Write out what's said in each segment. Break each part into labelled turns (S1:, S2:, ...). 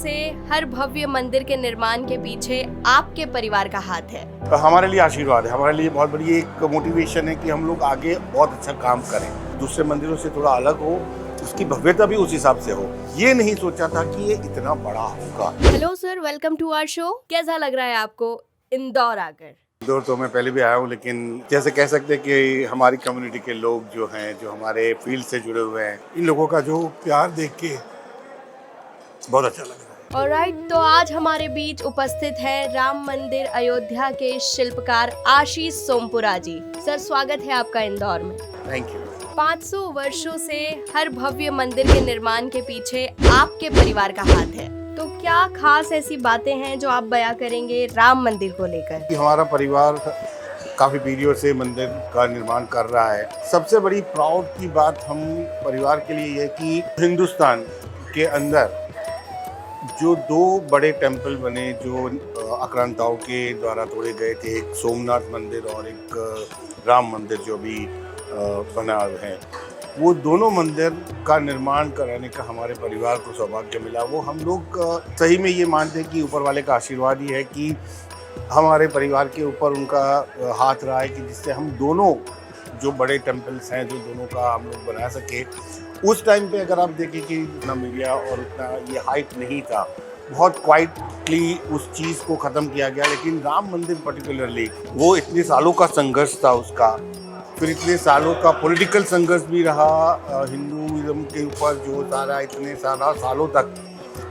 S1: से हर भव्य मंदिर के निर्माण के पीछे आपके परिवार का हाथ है।
S2: हमारे लिए आशीर्वाद है, हमारे लिए बहुत बड़ी एक मोटिवेशन है कि हम लोग आगे बहुत अच्छा काम करें, दूसरे मंदिरों से थोड़ा अलग हो, उसकी भव्यता भी उस हिसाब से हो। ये नहीं सोचा था कि ये इतना बड़ा होगा।
S1: Hello sir, welcome to our show. कैसा लग रहा है आपको इंदौर आकर?
S2: इंदौर तो मैं पहले भी आया हूँ, लेकिन जैसे कह सकते हैं कि हमारी कम्युनिटी के लोग जो हैं, जो हमारे फील्ड से जुड़े हुए हैं, इन लोगों का जो प्यार देख के बहुत अच्छा लग रहा है।
S1: ऑलराइट, तो आज हमारे बीच उपस्थित है राम मंदिर अयोध्या के शिल्पकार आशीष सोमपुरा जी। सर, स्वागत है आपका इंदौर में।
S2: Thank you.
S1: 500 वर्षों से हर भव्य मंदिर के निर्माण के पीछे आपके परिवार का हाथ है, तो क्या खास ऐसी बातें हैं जो आप बयां करेंगे राम मंदिर को लेकर?
S2: कि हमारा परिवार काफ़ी पीढ़ियों से मंदिर का निर्माण कर रहा है। सबसे बड़ी प्राउड की बात हम परिवार के लिए ये कि हिंदुस्तान के अंदर जो दो बड़े टेम्पल बने, जो आक्रांताओं के द्वारा तोड़े गए थे, एक सोमनाथ मंदिर और एक राम मंदिर जो भी बना है, वो दोनों मंदिर का निर्माण कराने का हमारे परिवार को सौभाग्य मिला। वो हम लोग सही में ये मानते हैं कि ऊपर वाले का आशीर्वाद ही है कि हमारे परिवार के ऊपर उनका हाथ रहा है कि जिससे हम दोनों जो बड़े टेम्पल्स हैं, जो दोनों का हम लोग बना सके। उस टाइम पे अगर आप देखें कि उतना मीडिया और उतना ये हाइप नहीं था, बहुत क्वाइटली उस चीज़ को ख़त्म किया गया। लेकिन राम मंदिर पर्टिकुलरली, वो इतने सालों का संघर्ष था उसका, फिर इतने सालों का पॉलिटिकल संघर्ष भी रहा हिंदुइज्म के ऊपर, जो सारा इतने सालों तक।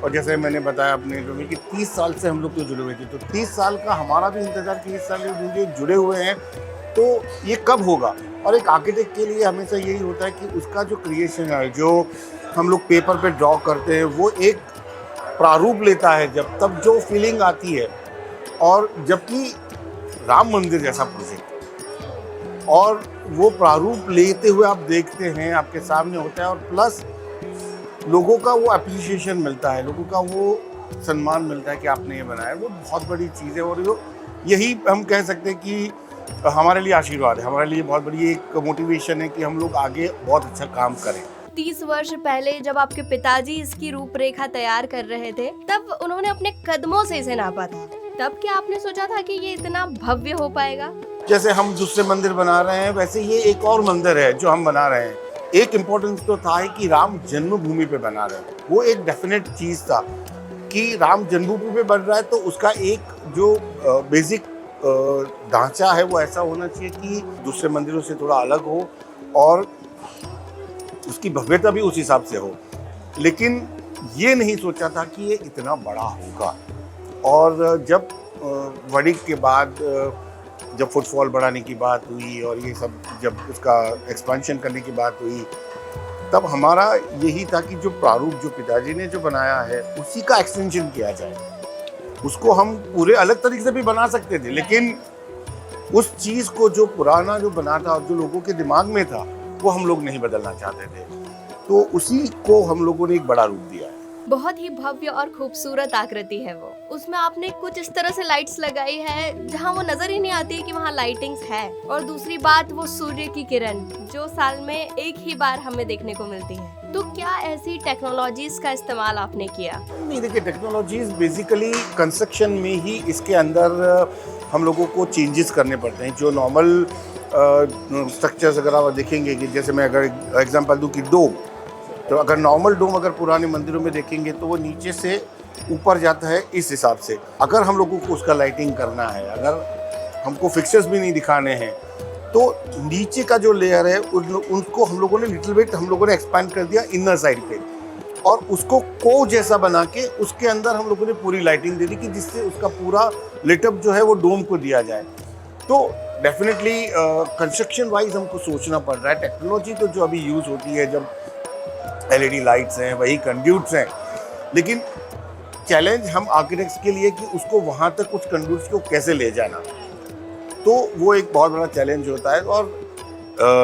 S2: और जैसे मैंने बताया अपने जो कि 30 साल से हम लोग तो जुड़े हुए थे, तो 30 साल का हमारा भी इंतज़ार कि इस साल जो जुड़े हुए हैं तो ये कब होगा। और एक आर्किटेक्ट के लिए हमेशा यही होता है कि उसका जो क्रिएशन है, जो हम लोग पेपर पे ड्रॉ करते हैं, वो एक प्रारूप लेता है जब तब जो फीलिंग आती है। और जबकि राम मंदिर जैसा प्रोजेक्ट और वो प्रारूप लेते हुए आप देखते हैं, आपके सामने होता है, और प्लस लोगों का वो अप्रिसिएशन मिलता है, लोगों का वो सम्मान मिलता है कि आपने ये बनाया, वो बहुत बड़ी चीज़ है। और यही हम कह सकते हैं कि हमारे लिए आशीर्वाद है, हमारे लिए बहुत बड़ी एक मोटिवेशन है कि हम लोग आगे बहुत अच्छा काम करें।
S1: 30 वर्ष पहले जब आपके पिताजी इसकी रूपरेखा तैयार कर रहे थे, तब उन्होंने अपने कदमों से इसे नापा था। तब क्या आपने सोचा था कि ये इतना भव्य हो पाएगा?
S2: जैसे हम दूसरे मंदिर बना रहे हैं, वैसे ये एक और मंदिर है जो हम बना रहे हैं। एक इम्पोर्टेंस तो था कि राम जन्मभूमि पे बना रहे हैं, वो एक डेफिनेट चीज़ था कि राम जन्मभूमि पे बन रहा है, तो उसका एक जो बेसिक ढांचा है वो ऐसा होना चाहिए कि दूसरे मंदिरों से थोड़ा अलग हो और उसकी भव्यता भी उस हिसाब से हो। लेकिन ये नहीं सोचा था कि ये इतना बड़ा होगा। और जब वर्डिंग के बाद जब फुटफॉल बढ़ाने की बात हुई और ये सब जब उसका एक्सपेंशन करने की बात हुई, तब हमारा यही था कि जो प्रारूप जो पिताजी ने जो बनाया है उसी का एक्सटेंशन किया जाए। उसको हम पूरे अलग तरीके से भी बना सकते थे, लेकिन उस चीज़ को जो पुराना जो बना था और जो लोगों के दिमाग में था, वो हम लोग नहीं बदलना चाहते थे, तो उसी को हम लोगों ने एक बड़ा रूप दिया है।
S1: बहुत ही भव्य और खूबसूरत आकृति है वो। उसमें आपने कुछ इस तरह से लाइट्स लगाई है जहाँ वो नजर ही नहीं आती है कि वहाँ लाइटिंग्स है। और दूसरी बात, वो सूर्य की किरण जो साल में एक ही बार हमें देखने को मिलती है। तो क्या ऐसी टेक्नोलॉजीज का इस्तेमाल आपने किया?
S2: नहीं, देखिए, टेक्नोलॉजीज बेसिकली कंस्ट्रक्शन में ही इसके अंदर हम लोगों को चेंजेस करने पड़ते हैं। जो नॉर्मल स्ट्रक्चर्स अगर आप देखेंगे कि जैसे मैं अगर एग्जांपल दूं कि डोम, तो अगर नॉर्मल डोम अगर पुराने मंदिरों में देखेंगे तो वो नीचे से ऊपर जाता है इस हिसाब से। अगर हम लोगों को उसका लाइटिंग करना है, अगर हमको फिक्सर्स भी नहीं दिखाने हैं, तो नीचे का जो लेयर है उनको हम लोगों ने लिटिल बिट एक्सपैंड कर दिया इनर साइड पे, और उसको को जैसा बना के उसके अंदर हम लोगों ने पूरी लाइटिंग दे दी कि जिससे उसका पूरा लिटअप जो है वो डोम को दिया जाए। तो डेफिनेटली कंस्ट्रक्शन वाइज हमको सोचना पड़ रहा है। टेक्नोलॉजी तो जो अभी यूज़ होती है, जब LED लाइट्स हैं, वही कंड्यूट्स हैं, लेकिन चैलेंज हम आर्किटेक्ट्स के लिए कि उसको वहाँ तक उस कंड्यूट्स को कैसे ले जाना, तो वो एक बहुत बड़ा चैलेंज होता है। और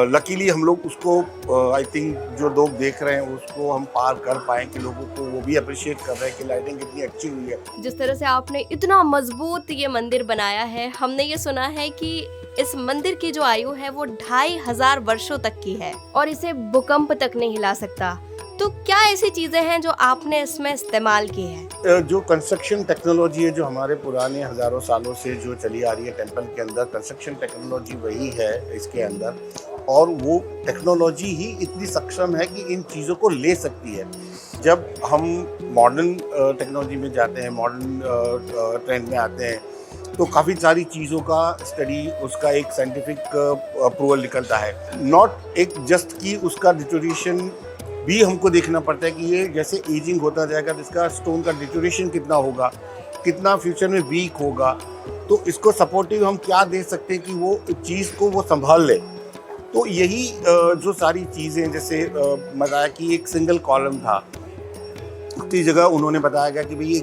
S2: लकीली हम लोग उसको आई थिंक जो लोग देख रहे हैं उसको हम पार कर पाए कि लोगों को वो भी अप्रिशिएट कर रहे हैं कि लाइटिंग इतनी अच्छी हुई है।
S1: जिस तरह से आपने इतना मजबूत ये मंदिर बनाया है, हमने ये सुना है कि इस मंदिर की जो आयु है वो 2500 वर्षों तक की है और इसे भूकंप तक नहीं हिला सकता। तो क्या ऐसी चीजें हैं जो आपने इसमें इस्तेमाल की है?
S2: जो कंस्ट्रक्शन टेक्नोलॉजी है, जो हमारे पुराने हजारों सालों से जो चली आ रही है टेम्पल के अंदर, कंस्ट्रक्शन टेक्नोलॉजी वही है इसके अंदर। और वो टेक्नोलॉजी ही इतनी सक्षम है कि इन चीज़ों को ले सकती है। जब हम मॉडर्न टेक्नोलॉजी में जाते हैं, मॉडर्न ट्रेंड में आते हैं, तो काफ़ी सारी चीज़ों का स्टडी, उसका एक साइंटिफिक अप्रूवल निकलता है। नॉट एक जस्ट कि उसका डिटोरेशन भी हमको देखना पड़ता है कि ये जैसे एजिंग होता जाएगा तो इसका स्टोन का डिटोरेशन कितना होगा, कितना फ्यूचर में वीक होगा, तो इसको सपोर्टिव हम क्या दे सकते हैं कि वो चीज़ को वो संभाल ले। तो यही जो सारी चीज़ें, जैसे बताया कि एक सिंगल कॉलम था, उसकी जगह उन्होंने बताया गया कि भाई ये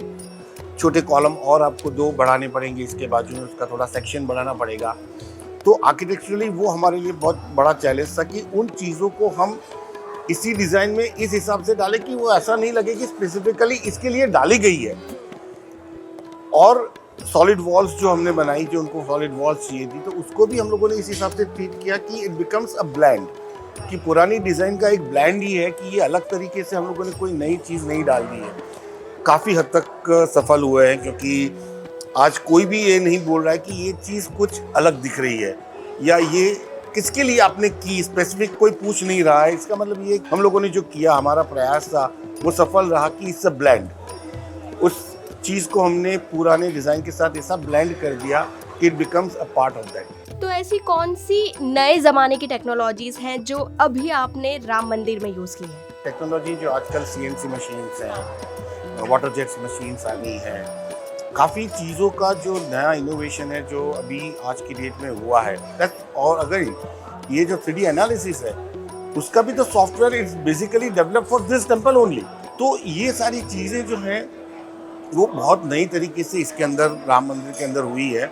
S2: छोटे कॉलम और आपको 2 बढ़ाने पड़ेंगे, इसके बाजू में उसका थोड़ा सेक्शन बढ़ाना पड़ेगा। तो आर्किटेक्चरली वो हमारे लिए बहुत बड़ा चैलेंज था कि उन चीज़ों को हम इसी डिज़ाइन में इस हिसाब से डालें कि वो ऐसा नहीं लगे कि स्पेसिफिकली इसके लिए डाली गई है। और सॉलिड वॉल्स जो हमने बनाई, जो उनको सॉलिड वॉल्स चाहिए थी, तो उसको भी हम लोगों ने इस हिसाब से ट्रीट किया कि इट बिकम्स अ ब्लेंड, कि पुरानी डिज़ाइन का एक ब्लेंड ही है कि ये अलग तरीके से हम लोगों ने कोई नई चीज़ नहीं डाल दी है। काफ़ी हद तक सफल हुए हैं, क्योंकि आज कोई भी ये नहीं बोल रहा है कि ये चीज़ कुछ अलग दिख रही है या ये किसके लिए आपने की, स्पेसिफिक कोई पूछ नहीं रहा है। इसका मतलब ये हम लोगों ने जो किया, हमारा प्रयास था, वो सफल रहा कि इट्स अ ब्लेंड। उस चीज़ को हमने पुराने डिज़ाइन के साथ ऐसा ब्लेंड कर दिया कि it becomes a part of that.
S1: तो ऐसी कौन सी नए ज़माने की टेक्नोलॉजीज़ हैं जो अभी आपने राम मंदिर में यूज़ की है?
S2: टेक्नोलॉजी जो आजकल CNC मशीन्स हैं, वाटर जेट्स मशीन्स आ गई हैं, काफ़ी चीज़ों का जो नया इनोवेशन है जो अभी आज की डेट में हुआ है। और अगर ये जो 3D एनालिसिस है, उसका भी तो software is basically develop for this temple only. तो ये सारी चीज़ें जो हैं वो बहुत नई तरीके से इसके अंदर, राम मंदिर के अंदर हुई है।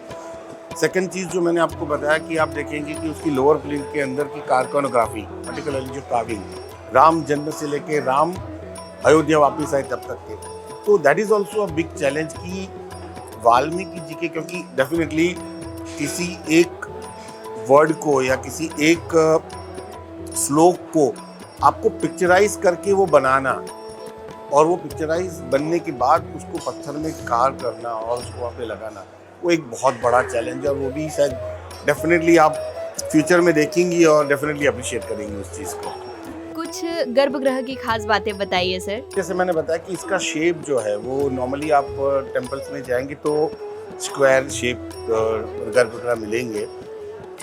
S2: सेकंड चीज़ जो मैंने आपको बताया कि आप देखेंगे कि उसकी लोअर प्लेन के अंदर की कार्कोनोग्राफी, पर्टिकुलरली जो कार्विंग, राम जन्म से लेके राम अयोध्या वापस आए तब तक के, तो that is also a big challenge कि वाल्मीकि जी के, क्योंकि डेफिनेटली किसी एक वर्ड को या किसी एक श्लोक को आपको पिक्चराइज करके वो बनाना, और वो पिक्चराइज बनने के बाद उसको पत्थर में कार करना और उसको वहाँ पे लगाना, वो एक बहुत बड़ा चैलेंज है। और वो भी शायद डेफिनेटली आप फ्यूचर में देखेंगी और डेफिनेटली अप्रिशिएट करेंगी उस चीज़ को।
S1: कुछ गर्भगृह की खास बातें बताइए सर।
S2: जैसे मैंने बताया कि इसका शेप जो है वो नॉर्मली आप टेम्पल्स में जाएंगे तो स्क्वायर शेप गर्भगृह मिलेंगे,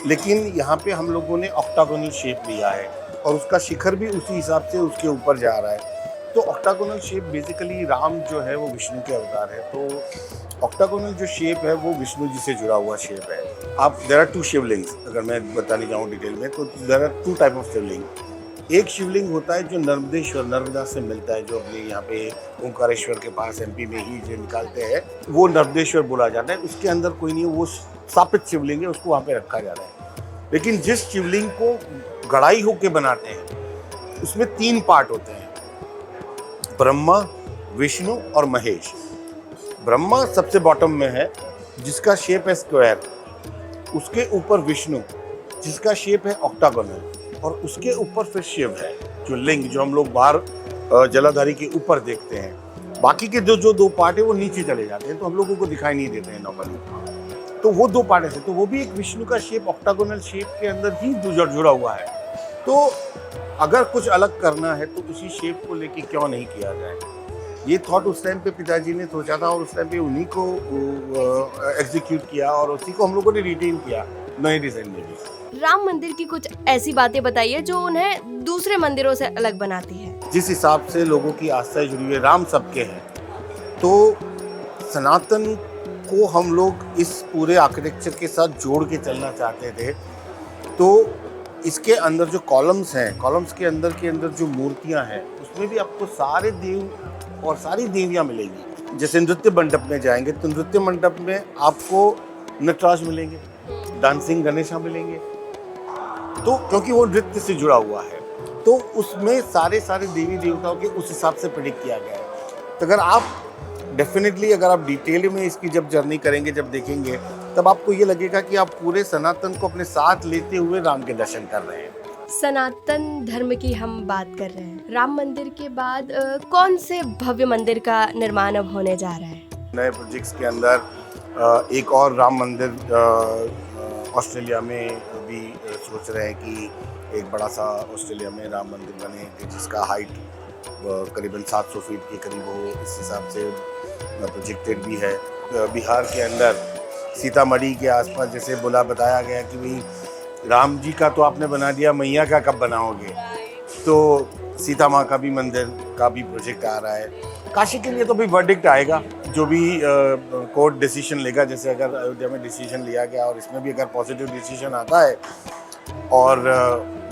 S2: लेकिन यहाँ पे हम लोगों ने ऑक्टागोनल शेप लिया है और उसका शिखर भी उसी हिसाब से उसके ऊपर जा रहा है। तो ऑक्टागोनल शेप बेसिकली, राम जो है वो विष्णु के अवतार है, तो ऑक्टागोनल जो शेप है वो विष्णु जी से जुड़ा हुआ शेप है। आप देयर आर 2 शिवलिंग्स, अगर मैं बताने जाऊँ डिटेल में, तो देयर आर 2 टाइप ऑफ शिवलिंग। एक शिवलिंग होता है जो नर्मदेश्वर, नर्मदा से मिलता है, जो अपने यहाँ पे ओंकारेश्वर के पास MP में ही जो निकालते हैं, वो नर्मदेश्वर बोला जाता है। उसके अंदर कोई नहीं है, वो स्थापित शिवलिंग है, उसको वहाँ पे रखा जा रहा है। लेकिन जिस शिवलिंग को गढ़ाई होके बनाते हैं उसमें 3 पार्ट होते हैं, ब्रह्मा, विष्णु और महेश। ब्रह्मा सबसे बॉटम में है जिसका शेप है स्क्वायर, उसके ऊपर विष्णु जिसका शेप है ऑक्टागोनल, और उसके ऊपर फिर शिव है, जो लिंग जो हम लोग बाहर जलाधारी के ऊपर देखते हैं। बाकी के जो 2 पार्ट है वो नीचे चले जाते हैं, तो हम लोगों को दिखाई नहीं देते हैं नॉर्मली। तो वो 2 पार्ट है, तो वो भी एक विष्णु का शेप ऑक्टागोनल शेप के अंदर ही जुड़ा हुआ है। तो अगर कुछ अलग करना है तो उसी शेप को लेके क्यों नहीं किया जाए, ये थॉट उस टाइम पे पिताजी ने सोचा था और उस टाइम पे उन्हीं को एग्जीक्यूट किया और उसी को हम लोगों ने रिटेन किया नए डिजाइन में भी।
S1: राम मंदिर की कुछ ऐसी बातें बताइए जो उन्हें दूसरे मंदिरों से अलग बनाती है।
S2: जिस हिसाब से लोगों की आस्था जुड़ी हुई है, राम सबके हैं, तो सनातन को हम लोग इस पूरे आर्किटेक्चर के साथ जोड़ के चलना चाहते थे। तो इसके अंदर जो कॉलम्स हैं, कॉलम्स के अंदर जो मूर्तियां हैं, उसमें भी आपको सारे देव और सारी देवियां मिलेंगी। जैसे नृत्य मंडप में जाएंगे तो नृत्य मंडप में आपको नटराज मिलेंगे, डांसिंग गणेशा मिलेंगे, तो क्योंकि वो नृत्य से जुड़ा हुआ है, तो उसमें सारे देवी देवताओं के उस हिसाब से प्रेडिक्ट किया गया है। तो अगर आप डेफिनेटली अगर आप डिटेल में इसकी जब जर्नी करेंगे, जब देखेंगे, तब आपको ये लगेगा कि आप पूरे सनातन को अपने साथ लेते हुए राम के दर्शन कर रहे हैं।
S1: सनातन धर्म की हम बात कर रहे हैं। राम मंदिर के बाद कौन से भव्य मंदिर का निर्माण अब होने जा रहा है?
S2: नए प्रोजेक्ट्स के अंदर एक और राम मंदिर ऑस्ट्रेलिया में भी सोच रहे हैं कि एक बड़ा सा ऑस्ट्रेलिया में राम मंदिर बने कि जिसका हाइट करीबन 700 फीट के करीब हो, इस हिसाब से प्रोजेक्टेड भी है। बिहार के अंदर सीतामढ़ी के आसपास जैसे बताया गया कि भाई राम जी का तो आपने बना दिया, मैया का कब बनाओगे? तो सीता माँ का भी मंदिर का भी प्रोजेक्ट आ रहा है। काशी के लिए तो भी वर्डिक्ट आएगा, जो भी कोर्ट डिसीजन लेगा। जैसे अगर अयोध्या में डिसीजन लिया गया और इसमें भी अगर पॉजिटिव डिसीजन आता है और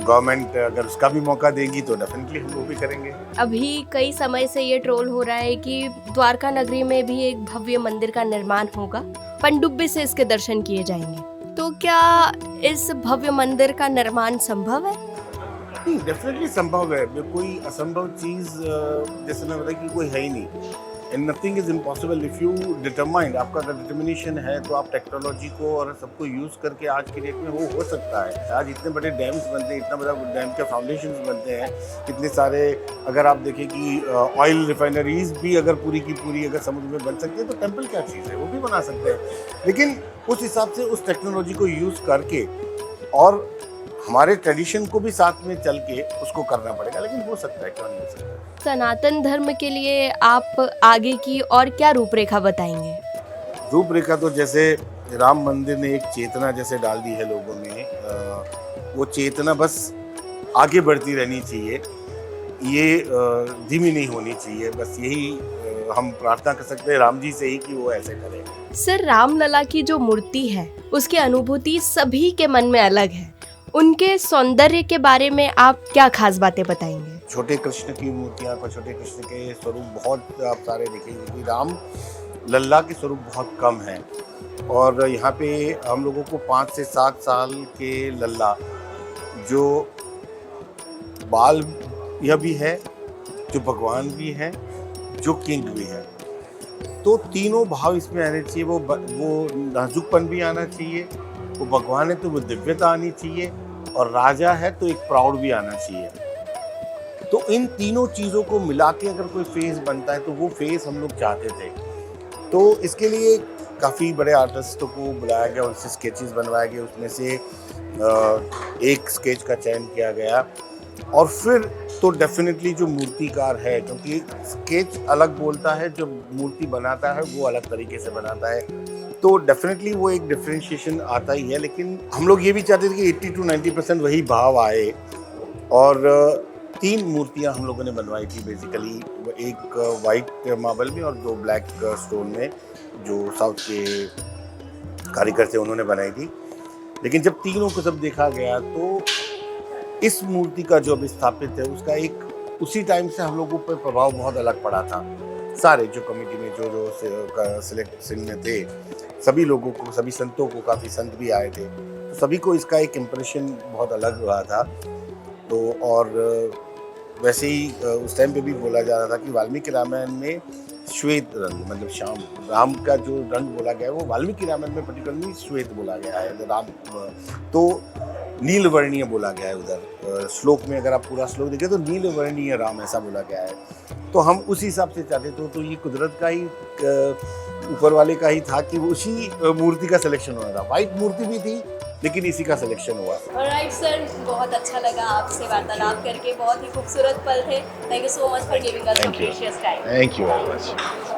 S2: गवर्नमेंट अगर उसका भी मौका देगी तो डेफिनेटली हम वो भी करेंगे।
S1: अभी कई समय से ये ट्रोल हो रहा है कि द्वारका नगरी में भी एक भव्य मंदिर का निर्माण होगा, पनडुब्बी से इसके दर्शन किए जाएंगे। तो क्या इस भव्य मंदिर का निर्माण संभव है?
S2: नहीं, डेफिनेटली संभव है। कोई असंभव चीज़ जैसे मैं बताया कि कोई है ही नहीं। And nothing is impossible if you determined. आपका अगर डिटर्मिनेशन है तो आप टेक्नोलॉजी को और सबको यूज़ करके आज की डेट में वो हो सकता है। आज इतने बड़े डैम्स बनते हैं, इतना बड़ा डैम के फाउंडेशंस बनते हैं, इतने सारे। अगर आप देखें कि ऑयल रिफाइनरीज भी अगर पूरी की पूरी अगर समुद्र में बन सकती है तो टेम्पल क्या चीज़ है, वो भी बना सकते हैं। लेकिन उस हिसाब से उस टेक्नोलॉजी को यूज़ करके और हमारे ट्रेडिशन को भी साथ में चल के उसको करना पड़ेगा। लेकिन हो सकता है, क्यों नहीं हो सकता है।
S1: सनातन धर्म के लिए आप आगे की और क्या रूपरेखा बताएंगे?
S2: रूपरेखा तो जैसे राम मंदिर ने एक चेतना जैसे डाल दी है लोगों में, वो चेतना बस आगे बढ़ती रहनी चाहिए, ये धीमी नहीं होनी चाहिए। बस यही हम प्रार्थना कर सकते हैं राम जी से ही कि वो ऐसे करें।
S1: सर, रामलला की जो मूर्ति है उसकी अनुभूति सभी के मन में अलग है। उनके सौंदर्य के बारे में आप क्या खास बातें बताएंगे?
S2: छोटे कृष्ण की मूर्तियाँ पर छोटे कृष्ण के स्वरूप बहुत आप सारे देखेंगे कि राम लल्ला के स्वरूप बहुत कम हैं। और यहाँ पे हम लोगों को 5 से 7 साल के लल्ला जो बाल यह भी है, जो भगवान भी है, जो किंग भी है, तो तीनों भाव इसमें आने चाहिए। वो नाजुकपन भी आना चाहिए, वो भगवान है तो वो दिव्यता आनी चाहिए, और राजा है तो एक प्राउड भी आना चाहिए। तो इन तीनों चीज़ों को मिला के अगर कोई फेस बनता है तो वो फेस हम लोग चाहते थे। तो इसके लिए काफ़ी बड़े आर्टिस्टों को बुलाया गया, उनसे स्केचेस बनवाए गए, उसमें से एक स्केच का चयन किया गया। और फिर तो डेफिनेटली जो मूर्तिकार है, क्योंकि स्केच अलग बोलता है, जो मूर्ति बनाता है वो अलग तरीके से बनाता है, तो डेफिनेटली वो एक डिफरेंशिएशन आता ही है। लेकिन हम लोग ये भी चाहते थे कि 80 to 90% वही भाव आए। और 3 मूर्तियां हम लोगों ने बनवाई थी बेसिकली, एक वाइट मार्बल में और 2 ब्लैक स्टोन में, जो साउथ के कारीगर थे उन्होंने बनाई थी। लेकिन जब तीनों को सब देखा गया तो इस मूर्ति का जो स्थापित है उसका एक उसी टाइम से हम लोगों पर प्रभाव बहुत अलग पड़ा था। सारे जो कमेटी में जो सिलेक्शन में थे, सभी लोगों को, सभी संतों को, काफ़ी संत भी आए थे, तो सभी को इसका एक इम्प्रेशन बहुत अलग रहा था। तो और वैसे ही उस टाइम पे भी बोला जा रहा था कि वाल्मीकि रामायण में श्वेत रंग, मतलब श्याम, राम का जो रंग बोला गया है वो वाल्मीकि रामायण में पर्टिकुलरली श्वेत बोला गया है। राम तो नीलवर्णीय बोला गया है उधर श्लोक में। अगर आप पूरा श्लोक देखें तो नीलवर्णीय राम ऐसा बोला गया है। तो हम उसी हिसाब से चाहते थे, तो ये कुदरत का ही ऊपर वाले का ही था कि उसी मूर्ति का सिलेक्शन होना था। वाइट मूर्ति भी थी लेकिन इसी का सिलेक्शन हुआ।
S1: ऑलराइट सर, बहुत अच्छा लगा आपसे वार्तालाप करके, बहुत ही खूबसूरत पल थे। Thank you so much for giving us your precious time.
S2: Thank you very much.